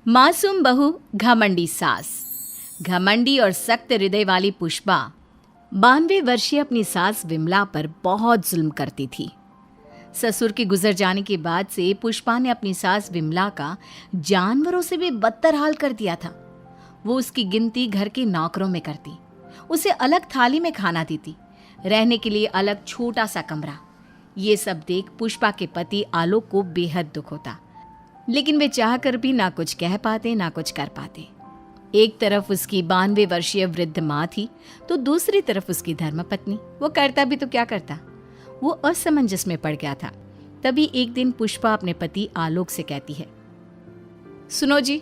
मासूम बहू घमंडी सास। घमंडी और सख्त हृदय वाली पुष्पा 92 वर्षीय अपनी सास विमला पर बहुत जुल्म करती थी। ससुर के गुजर जाने के बाद से पुष्पा ने अपनी सास विमला का जानवरों से भी बदतर हाल कर दिया था। वो उसकी गिनती घर के नौकरों में करती, उसे अलग थाली में खाना देती, रहने के लिए अलग छोटा सा कमरा। ये सब देख पुष्पा के पति आलोक को बेहद दुख होता, लेकिन वे चाहकर भी ना कुछ कह पाते ना कुछ कर पाते। एक तरफ उसकी 92 वर्षीय वृद्ध माँ थी तो दूसरी तरफ उसकी धर्मपत्नी। वो करता भी तो क्या करता, वो असमंजस में पड़ गया था। तभी एक दिन पुष्पा अपने पति आलोक से कहती है, सुनो जी,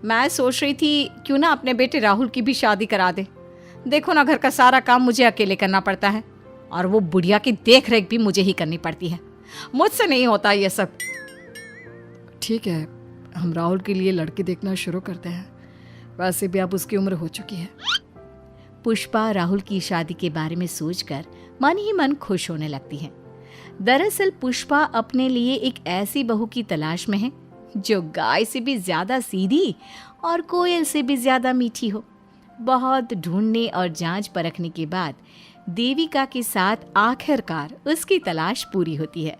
मैं सोच रही थी क्यों ना अपने बेटे राहुल की भी शादी करा दे। देखो ना, घर का सारा काम मुझे अकेले करना पड़ता है और वो बुढ़िया की देख रेख भी मुझे ही करनी पड़ती है। मुझसे नहीं होता ये सब। ठीक है, हम राहुल के लिए लड़की देखना शुरू करते हैं। वैसे भी अब उसकी उम्र हो चुकी है। पुष्पा राहुल की शादी के बारे में सोचकर मन ही मन खुश होने लगती है। दरअसल पुष्पा अपने लिए एक ऐसी बहू की तलाश में है जो गाय से भी ज्यादा सीधी और कोयल से भी ज्यादा मीठी हो। बहुत ढूंढने और जांच परखने के बाद देविका के साथ आखिरकार उसकी तलाश पूरी होती है।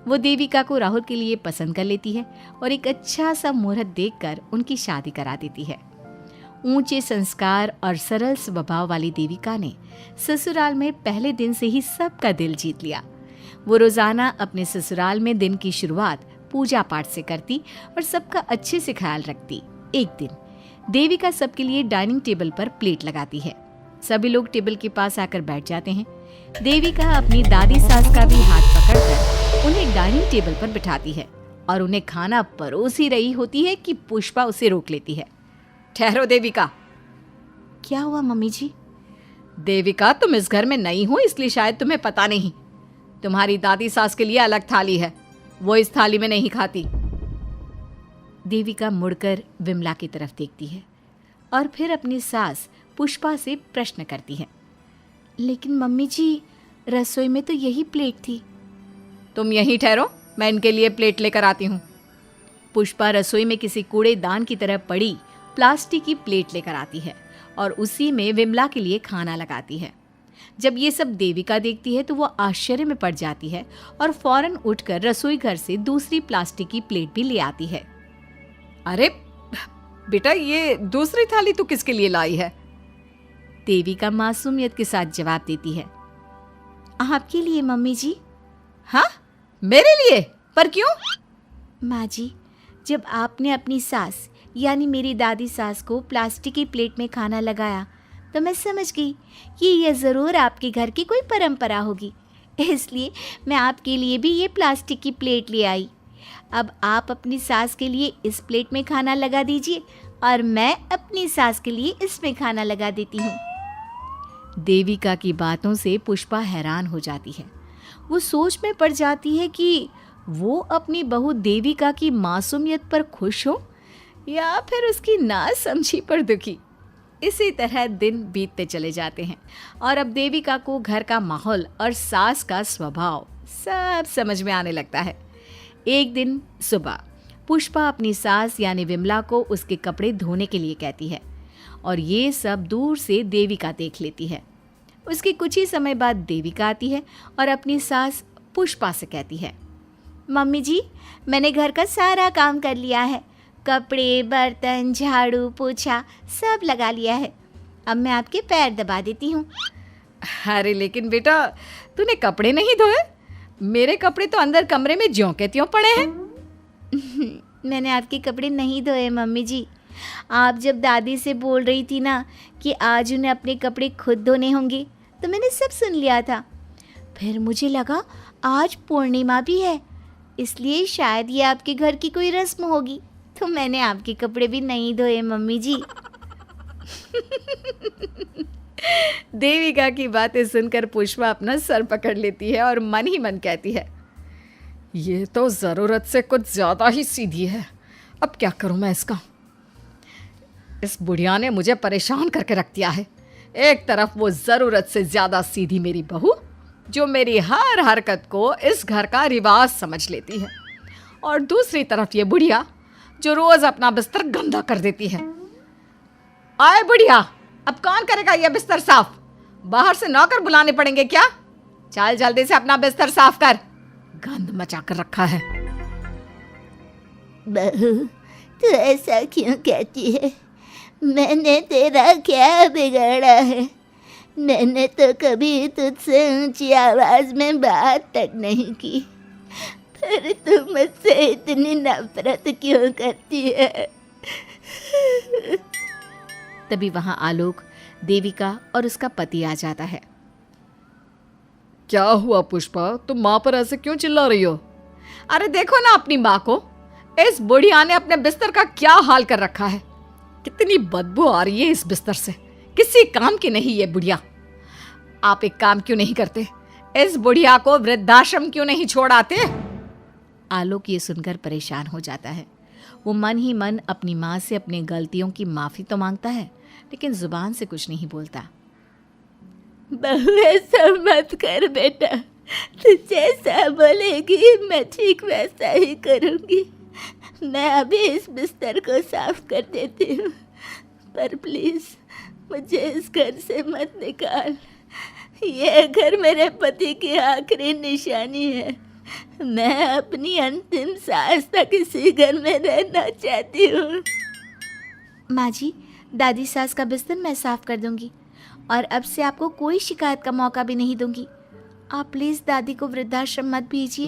वो देविका को राहुल के लिए पसंद कर लेती है और एक अच्छा सा मुहूर्त देखकर उनकी शादी करा देती है। ऊंचे संस्कार और सरल स्वभाव वाली देविका ने ससुराल में पहले दिन से ही सबका दिल जीत लिया। वो रोजाना अपने ससुराल में दिन की शुरुआत पूजा पाठ से करती और सबका अच्छे से ख्याल रखती। एक दिन देविका सबके लिए डाइनिंग टेबल पर प्लेट लगाती है। सभी लोग टेबल के पास आकर बैठ जाते हैं। देविका अपनी दादी सास का भी हाथ पकड़कर उन्हें डाइनिंग टेबल पर बिठाती है और उन्हें खाना परोस ही रही होती है कि पुष्पा उसे रोक लेती है। ठहरो देविका। क्या हुआ मम्मी जी? देविका, तुम इस घर में नई हो इसलिए शायद तुम्हें पता नहीं। तुम्हारी दादी सास के लिए अलग थाली है, वो इस थाली में नहीं खाती। देविका मुड़कर विमला की तरफ देखती है और फिर अपनी सास पुष्पा से प्रश्न करती है, लेकिन मम्मी जी, रसोई में तो यही प्लेट थी। तुम यहीं ठहरो, मैं इनके लिए प्लेट लेकर आती हूँ। पुष्पा रसोई में किसी कूड़ेदान की तरह पड़ी प्लास्टिक की प्लेट लेकर आती है और उसी में विमला के लिए खाना लगाती है। जब ये सब देविका देखती है तो वो आश्चर्य में पड़ जाती है और फौरन उठकर रसोई घर से दूसरी प्लास्टिक की प्लेट भी ले आती है। अरे बेटा, ये दूसरी थाली तू किसके लिए लाई है? देविका मासूमियत के साथ जवाब देती है, आपके लिए मम्मी जी। हाँ, मेरे लिए? पर क्यों? माँ जी, जब आपने अपनी सास यानी मेरी दादी सास को प्लास्टिक की प्लेट में खाना लगाया तो मैं समझ गई कि यह ज़रूर आपके घर की कोई परंपरा होगी, इसलिए मैं आपके लिए भी ये प्लास्टिक की प्लेट ले आई। अब आप अपनी सास के लिए इस प्लेट में खाना लगा दीजिए और मैं अपनी सास के लिए इसमें खाना लगा देती हूँ। देविका की बातों से पुष्पा हैरान हो जाती है। वो सोच में पड़ जाती है कि वो अपनी बहू देविका की मासूमियत पर खुश हो या फिर उसकी नासमझी पर दुखी। इसी तरह दिन बीतते चले जाते हैं और अब देविका को घर का माहौल और सास का स्वभाव सब समझ में आने लगता है। एक दिन सुबह पुष्पा अपनी सास यानी विमला को उसके कपड़े धोने के लिए कहती है और ये सब दूर से देविका देख लेती है। उसके कुछ ही समय बाद देविका आती है और अपनी सास पुष्पा से कहती है, मम्मी जी, मैंने घर का सारा काम कर लिया है। कपड़े, बर्तन, झाड़ू, पोछा सब लगा लिया है। अब मैं आपके पैर दबा देती हूँ। अरे लेकिन बेटा, तूने कपड़े नहीं धोए? मेरे कपड़े तो अंदर कमरे में ज्यों के त्यों पड़े हैं। मैंने आपके कपड़े नहीं धोए मम्मी जी। आप जब दादी से बोल रही थी ना कि आज उन्हें अपने कपड़े खुद धोने होंगे तो मैंने सब सुन लिया था। फिर मुझे लगा आज पूर्णिमा भी है, इसलिए शायद ये आपके घर की कोई रस्म होगी, तो मैंने आपके कपड़े भी नहीं धोए मम्मी जी। देविका की बातें सुनकर पुष्पा अपना सर पकड़ लेती है और मन ही मन कहती है, ये तो ज़रूरत से कुछ ज़्यादा ही सीधी है। अब क्या करूं मैं इसका? इस बुढ़िया ने मुझे परेशान करके रख दिया है। एक तरफ वो ज़रूरत से ज़्यादा सीधी मेरी बहू जो मेरी हर हरकत को इस घर का रिवाज समझ लेती है, और दूसरी तरफ ये बुढ़िया जो रोज अपना बिस्तर गंदा कर देती है। आए बुढ़िया, अब कौन करेगा ये बिस्तर साफ? बाहर से नौकर बुलाने पड़ेंगे क्या? चल जल्दी से अपना बिस्तर साफ कर, गंद मचा कर रखा है। बहू, तू ऐसा क्यों कहती है? मैंने तेरा क्या बिगाड़ा है? मैंने तो कभी तुझसे ऊंची आवाज में बात तक नहीं की, पर तू मुझसे इतनी नफरत क्यों करती है? तभी वहां आलोक, देविका और उसका पति आ जाता है। क्या हुआ पुष्पा, तुम माँ पर ऐसे क्यों चिल्ला रही हो? अरे देखो ना अपनी माँ को, इस बुढ़िया ने अपने बिस्तर का क्या हाल कर रखा है। कितनी बदबू आ रही है इस बिस्तर से, किसी काम की नहीं ये बुढ़िया। आप एक काम क्यों नहीं करते, इस बुढ़िया को वृद्धाश्रम क्यों नहीं छोड़ आते? आलोक ये सुनकर परेशान हो जाता है। वो मन ही मन अपनी माँ से अपनी गलतियों की माफ़ी तो मांगता है, लेकिन जुबान से कुछ नहीं बोलता। बहू, ऐसा मत कर बेटा, तू जैसा बोलेगी मैं ठीक वैसा ही करूँगी। मैं अभी इस बिस्तर को साफ कर देती हूँ, पर प्लीज़ मुझे इस घर से मत निकाल। ये घर मेरे पति की आखिरी निशानी है। मैं अपनी अंतिम सांस तक इसी घर में रहना चाहती हूँ। माँ जी, दादी सास का बिस्तर मैं साफ कर दूंगी और अब से आपको कोई शिकायत का मौका भी नहीं दूंगी। आप प्लीज़ दादी को वृद्धाश्रम मत भेजिए।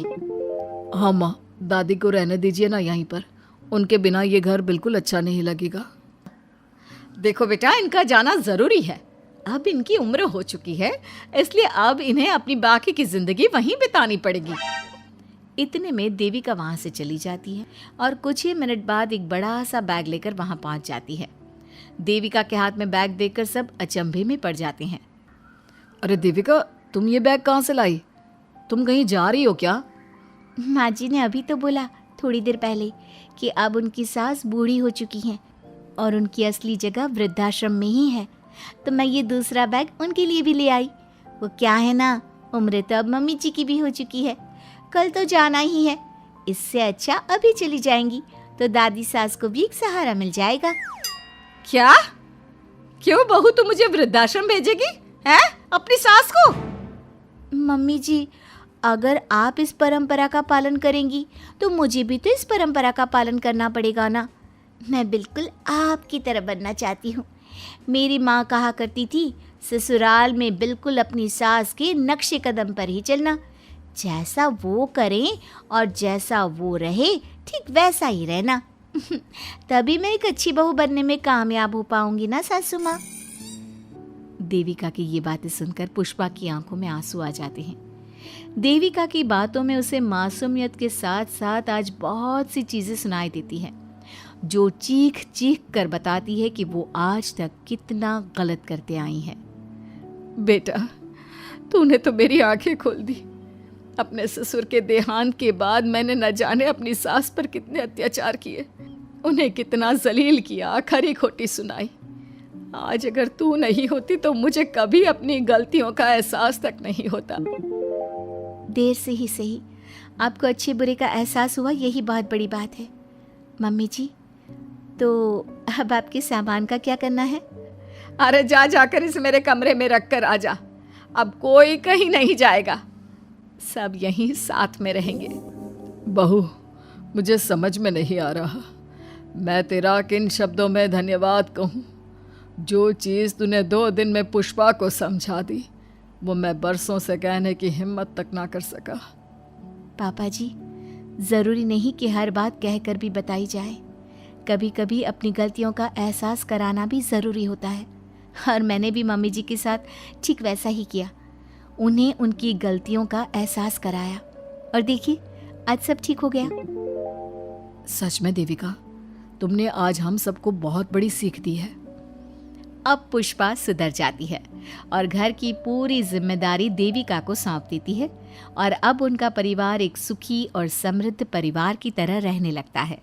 हाँ माँ, दादी को रहने दीजिए ना यहीं पर, उनके बिना ये घर बिल्कुल अच्छा नहीं लगेगा। देखो बेटा, इनका जाना ज़रूरी है, अब इनकी उम्र हो चुकी है, इसलिए अब इन्हें अपनी बाकी की ज़िंदगी वहीं बितानी पड़ेगी। इतने में देविका वहाँ से चली जाती है और कुछ ही मिनट बाद एक बड़ा सा बैग लेकर वहाँ पहुँच जाती है। देविका के हाथ में बैग देखकर सब अचंभे में पड़ जाते हैं। अरे देविका, तुम ये बैग कहाँ से लाई? तुम कहीं जा रही हो क्या? माँ जी ने अभी तो बोला थोड़ी देर पहले कि अब उनकी सास बूढ़ी हो चुकी हैं और उनकी असली जगह वृद्धाश्रम में ही है, तो मैं ये दूसरा बैग उनके लिए भी ले आई। वो क्या है ना, उम्र तो अब मम्मी जी की भी हो चुकी है, कल तो जाना ही है। इससे अच्छा अभी चली जाएंगी तो दादी सास को भी एक सहारा मिल जाएगा। क्या? क्यों बहू, तू मुझे वृद्धाश्रम भेजेगी हैं, अपनी सास को? मम्मी जी, अगर आप इस परंपरा का पालन करेंगी तो मुझे भी तो इस परंपरा का पालन करना पड़ेगा ना। मैं बिल्कुल आपकी तरह बनना चाहती हूँ। मेरी माँ कहा करती थी, ससुराल में बिल्कुल अपनी सास के नक्शे कदम पर ही चलना, जैसा वो करें और जैसा वो रहे ठीक वैसा ही रहना। तभी मैं एक अच्छी बहू बनने में कामयाब हो पाऊंगी ना सासू माँ। देविका की ये बातें सुनकर पुष्पा की आंखों में आंसू आ जाते हैं। देविका की बातों में उसे मासूमियत के साथ साथ आज बहुत सी चीजें सुनाई देती हैं, जो चीख चीख कर बताती है कि वो आज तक कितना गलत करते आई हैं। बेटा, तूने तो मेरी आंखें खोल दी। अपने ससुर के देहांत के बाद मैंने न जाने अपनी सास पर कितने अत्याचार किए, उन्हें कितना जलील किया, खरी खोटी सुनाई। आज अगर तू नहीं होती तो मुझे कभी अपनी गलतियों का एहसास तक नहीं होता। देर से ही सही, आपको अच्छे बुरे का एहसास हुआ, यही बहुत बड़ी बात है। मम्मी जी, तो अब आपके सामान का क्या करना है? अरे जा जाकर इसे मेरे कमरे में रख कर आ जा। अब कोई कहीं नहीं जाएगा, सब यहीं साथ में रहेंगे। बहू, मुझे समझ में नहीं आ रहा मैं तेरा किन शब्दों में धन्यवाद कहूँ। जो चीज़ तूने 2 दिन में पुष्पा को समझा दी, वो मैं बरसों से कहने की हिम्मत तक ना कर सका। पापा जी, ज़रूरी नहीं कि हर बात कहकर भी बताई जाए, कभी कभी अपनी गलतियों का एहसास कराना भी ज़रूरी होता है। और मैंने भी मम्मी जी के साथ ठीक वैसा ही किया, उन्हें उनकी गलतियों का एहसास कराया और देखिए आज सब ठीक हो गया। सच में देविका, तुमने आज हम सबको बहुत बड़ी सीख दी है। अब पुष्पा सुधर जाती है और घर की पूरी जिम्मेदारी देविका को सौंप देती है और अब उनका परिवार एक सुखी और समृद्ध परिवार की तरह रहने लगता है।